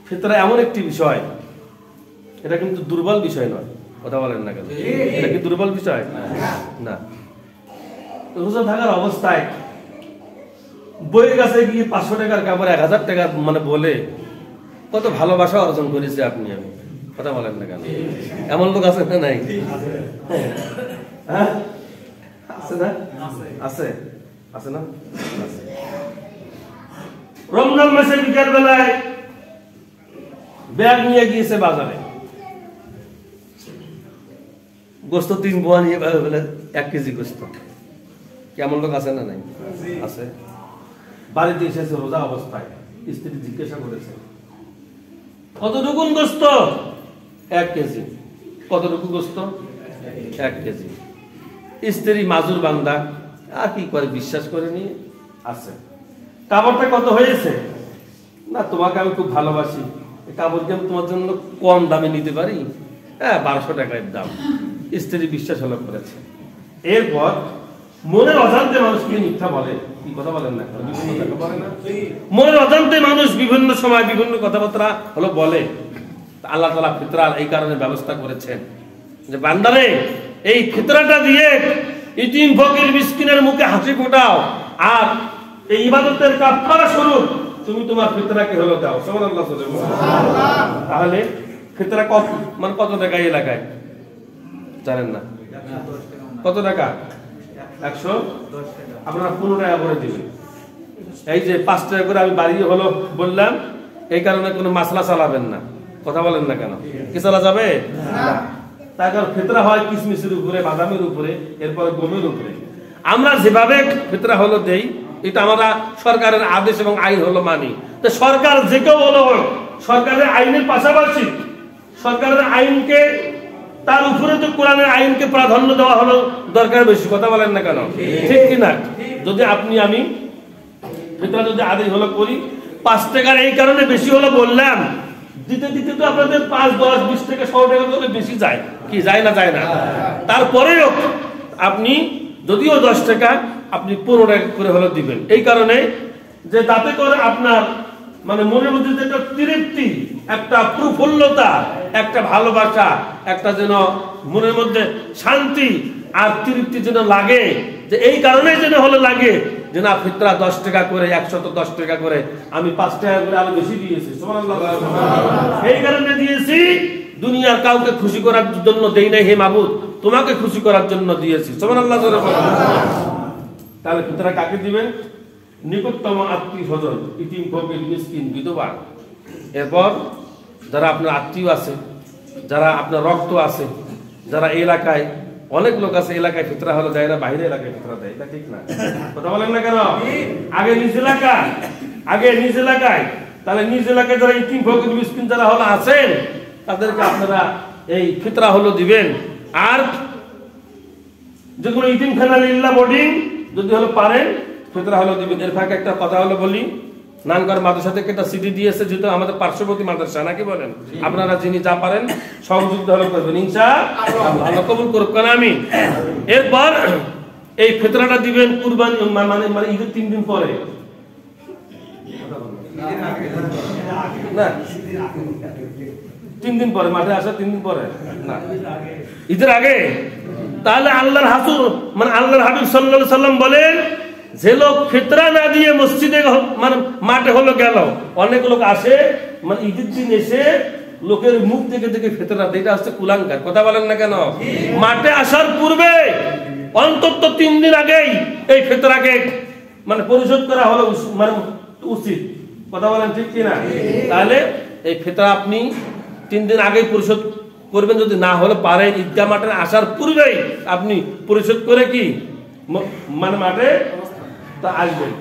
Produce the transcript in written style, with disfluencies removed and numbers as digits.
ফিতরা এমন একটি বিষয়, এটা কিন্তু দুর্বল বিষয় নয়, কথা বলেন না কেন? এটা কি দুর্বল বিষয় না? রোজা থাকার অবস্থায় বইয়ের কাছে গিয়ে 500 টাকার কাপড় 1000 টাকা মানে বলে কত ভালোবাসা অর্জন করেছে আপনি আমি, কথা বলেন না কেন? এমন লোক আছে না? নাই? হ্যাঁ আছে না? আছে আছে না? রমজান মাসে বিকাল বেলায় ব্যাগ নিয়ে গিয়েছে বাজারে, গোস্ত 3 পোয়া নিয়ে বলে 1 কেজি গোস্ত। কেমন লোক আছে না? নাই? আছে। বাড়িতে এসেছে রোজা অবস্থায়, স্ত্রী জিজ্ঞাসা করেছে কতটুকু গোস্ত? 1 কেজি। কতটুকু গোস্ত? 1 কেজি। স্ত্রী মাজুর বান্দা, আর কি করে, বিশ্বাস করে নিয়ে আছে। কাপড়টা কত হয়েছে? না, তোমাকে আমি খুব ভালোবাসি, কাপড়কে আমি তোমার জন্য কম দামে নিতে পারি, 1200 টাকার দাম। স্ত্রী বিশ্বাস হলো করেছে। এরপর মনের অজান্তে মানুষ কি মিথ্যা বলে, কি কথা বলেন না? মনের অজান্তে মানুষ বিভিন্ন সময় বিভিন্ন কথাবার্তা হলো বলে। আল্লাহ তাআলা ফিতরার এই কারণে ব্যবস্থা করেছেন যে বান্দারে এই ফিতরাটা দিয়ে ইতিম ফকির মিসকিনের মুখে হাসি ফোটাও, আর এই ইবাদতের কাফারা স্বরূপ তুমি তোমার ফিতরাকে হলো দাও। সুবহানাল্লাহ। তাহলে ফিতরা কত টাকা এই এলাকায় জানেন না? কত টাকা? 110 টাকা। আপনারা 15 টাকা করে দিবেন। এই যে 5 টাকা করে আমি বাড়িয়ে হলো বললাম, এই কারণে কোনো মাসলা চালাবেন না, কথা বলেন না কেন? কি চালা যাবে না? তার কারণ ফিতরা হয় কিশমিশের উপরে, বাদামের উপরে, এরপরে গমের উপরে। আমরা যেভাবে ফিতরা হলো দেই, এটা আমরা সরকারের আদেশ এবং আইন হলো মানি। তো সরকার যে কেউ হলো, সরকারের আইনের পাশাপাশি সরকারের আইনকে, তার উপরে তো কোরআনের আইনকে প্রাধান্য দেওয়া হলো দরকার বেশি, কথা বলেন না কেন? ঠিক কিনা? যদি আপনি আমি ফিতরা যদি আদেশ হলো করি, 5 টাকার এই কারণে বেশি হলো বললাম, দিতে দিতে তো আপনাদের 5, 10, 20 টাকা 100 টাকা করে বেশি যায়, কি যায় না? যায় না? তারপরেও আপনি যদিও 10 টাকা, আপনি 15 টাকা করে হলো দিবেন, এই কারণে যে তাতে করে আপনার মানে মনের মধ্যে একটা তৃপ্তি, একটা প্রফুল্লতা, একটা ভালোবাসা, একটা যেন মনের মধ্যে শান্তি আর তৃপ্তি যেন লাগে, যে এই কারণে যেন হলো লাগে যে না, ফিতরা 10 টাকা করে, 110 টাকা করে, আমি 5 টাকা করে আরো বেশি দিয়েছি। সুবহানাল্লাহ। এই কারণে দিয়েছি, দুনিয়ার কাউকে খুশি করার জন্য দেই নাই হে মাবুদ, তোমাকে খুশি করার জন্য দিয়েছি। সুবহানাল্লাহ। তাহলে ফিতরা কাকে দিবেন? নিকটতম আত্মীয় স্বজন, ইতিম ফকির মিসকিন বিধবা। এরপর যারা আপনার আত্মীয় আছে, যারা আপনার রক্ত আছে, যারা এলাকায় অনেক লোক আছে, এলাকায় ফিতরা হলো দেয় না, বাইরে এলাকায় ফিতরা দেয়, এটা ঠিক না? কথা বলেন না কেন? আগে নিজ এলাকায়, তাহলে নিজ এলাকায় যারা ইতিম ফকির মিসকিন যারা হলো আছেন, তাদেরকে আপনারা এই ফিতরা হলো দিবেন। আর যে কোনো ইতিমখানা লিল্লাহ বোর্ডিং যদি হলো পারেন, ফিতরা হলো দিবেন। এর ফাঁকে একটা কথা হলো বলি, নানকার মাদ্রাসা থেকে একটা সিডি দিয়েছে, যেহেতু আমাদের পার্শ্ববর্তী মাদ্রাসা, নাকি বলেন? আপনারা যিনি যা পারেন সহযোগিতা হলো করবেন, ইনশাআল্লাহ আল্লাহ কবুল করুক না। আমি এরপর এই ফিতরাটা দিবেন কুরবানি মানে ঈদের 3 দিন পরে, না 3 দিন পরে, মাঠে আসা 3 দিন পরে না, ঈদের আগে। তাহলে আল্লাহর হাসুর মানে আল্লাহর হাবিব সাল্লাল্লাহু আলাইহি সাল্লাম বলেন, যে লোক ফিতরা না দিয়ে মসজিদে মানে মাঠে হলো গেল, অনেক লোক আসে মানে ঈদের দিন এসে লোকের মুখ দেখে দেখে ফিতরা দেয়, এটা হচ্ছে কুলাঙ্গার, কথা বলেন না কেন? মাঠে আসার পূর্বে অন্তত 3 দিন আগেই এই ফিতরাকে মানে পরিশোধ করা হলো মানে উচিত, কথা বলেন ঠিক কিনা? তাহলে এই ফিতরা আপনি 3 দিন আগেই পরিশোধ করবেন, যদি না হলে পারেন ঈদগাহ মাঠে আসার পূর্বেই আপনি পরিশোধ করে কি মানে মাঠে তা আসবেন।